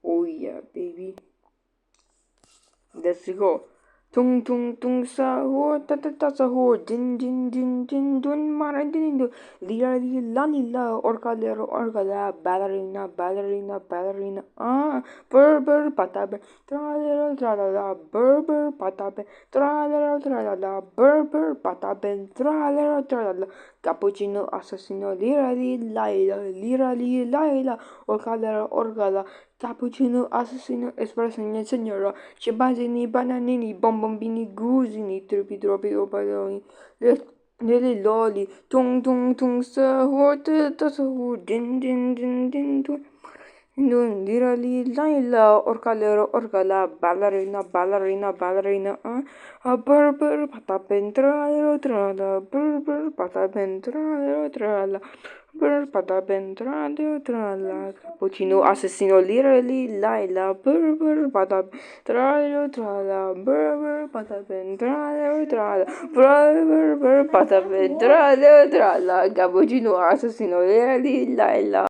Oh yeah, baby. Let's go. Tung tung tung sahur, ta ta ta sahur, din din din din dun mara din din. Lira lila lila, orca la, ballerina ballerina ballerina. Ah, burr patabe, tra la la, burr patabe, tra la la, burr patabe, tra la la. Cappuccino assassino, lira lila lila, orca la. Cappuccino, assassino, espresso, signora, ciabattini, bananini, bombombini, gusini, tropi, opaloni, le loli, tung, sahur, sahur, din, lira, laila, orcala, ballerina, burr, patapen, trala, burr, patapen, trala. Patapen, trala, cappuccino, assassino, lira, laila, burr, patapen, trala, burr, patapen, trala, burr, patapen, trala, cappuccino, assassino, lira, laila.